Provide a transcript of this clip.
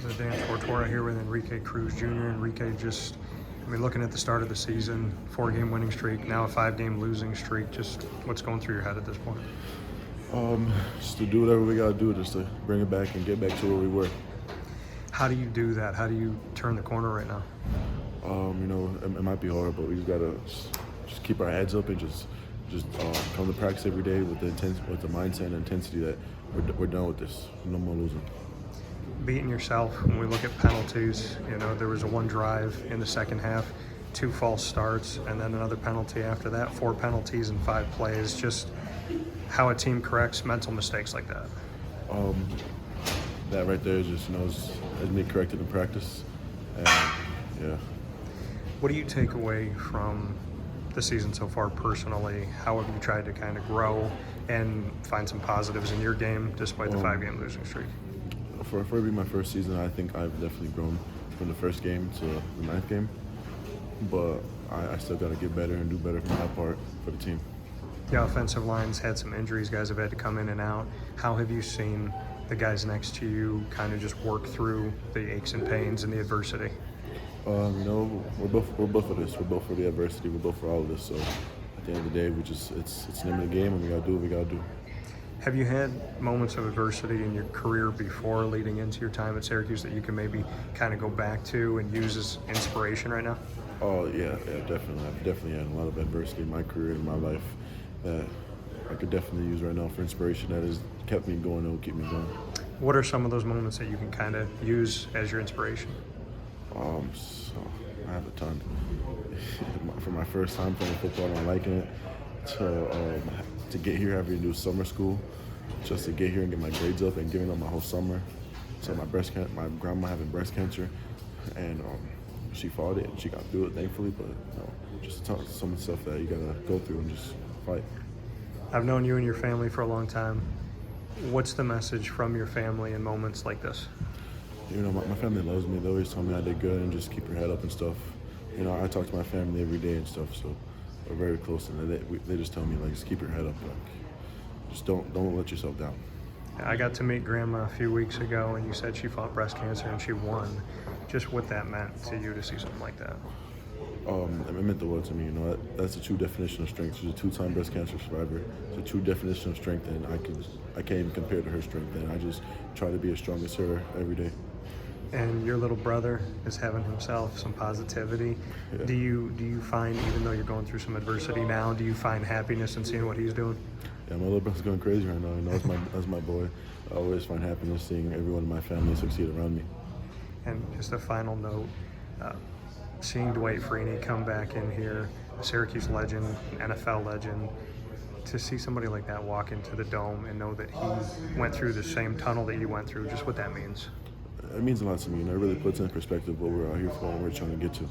The Dan Tortora here with Enrique Cruz Jr. Enrique, looking at the start of the season, 4-game winning streak, now a 5-game losing streak. Just what's going through your head at this point? Just to do whatever we gotta do, just to bring it back and get back to where we were. How do you do that? How do you turn the corner right now? It might be hard, but we just gotta just keep our heads up and just come to practice every day with the mindset and intensity that we're done with this. No more losing. Beating yourself, when we look at penalties, there was a 1 drive in the second half, 2 false starts, and then another penalty after that, 4 penalties in 5 plays. Just how a team corrects mental mistakes like that. That right there is me corrected in practice. And yeah. What do you take away from the season so far personally? How have you tried to kind of grow and find some positives in your game despite the 5-game losing streak? For it being my first season, I think I've definitely grown from the first game to the 9th game. But I still got to get better and do better from my part for the team. The offensive line's had some injuries. Guys have had to come in and out. How have you seen the guys next to you kind of just work through the aches and pains and the adversity? We're both for this. We're both for the adversity. We're both for all of this. So at the end of the day, it's the name of the game, and we got to do what we got to do. Have you had moments of adversity in your career before leading into your time at Syracuse that you can maybe kind of go back to and use as inspiration right now? Oh, yeah, definitely. I've definitely had a lot of adversity in my career and my life that I could definitely use right now for inspiration that has kept me going and will keep me going. What are some of those moments that you can kind of use as your inspiration? So I have a ton. For my first time playing football and liking it, to get here having to do summer school, just to get here and get my grades up and giving up my whole summer. So my grandma having breast cancer, and she fought it and she got through it thankfully. But just some of the stuff that you gotta go through and just fight. I've known you and your family for a long time. What's the message from your family in moments like this? My family loves me. They always tell me I did good and just keep your head up and stuff. I talk to my family every day and stuff, so we're very close. And they just tell me, just keep your head up. Just don't let yourself down. I got to meet Grandma a few weeks ago, and you said she fought breast cancer and she won. Just what that meant to you to see something like that. It meant the world to me. That's a true definition of strength. She's a 2-time breast cancer survivor. It's a true definition of strength, and I can't even compare to her strength. And I just try to be as strong as her every day. And your little brother is having himself some positivity. Yeah. Do you find, even though you're going through some adversity now, do you find happiness in seeing what he's doing? Yeah, my little brother's going crazy right now. That's my boy. I always find happiness seeing everyone in my family succeed around me. And just a final note, seeing Dwight Freeney come back in here, a Syracuse legend, NFL legend, to see somebody like that walk into the Dome and know that he went through the same tunnel that you went through, just what that means. It means a lot to me. It really puts in perspective what we're out here for and what we're trying to get to.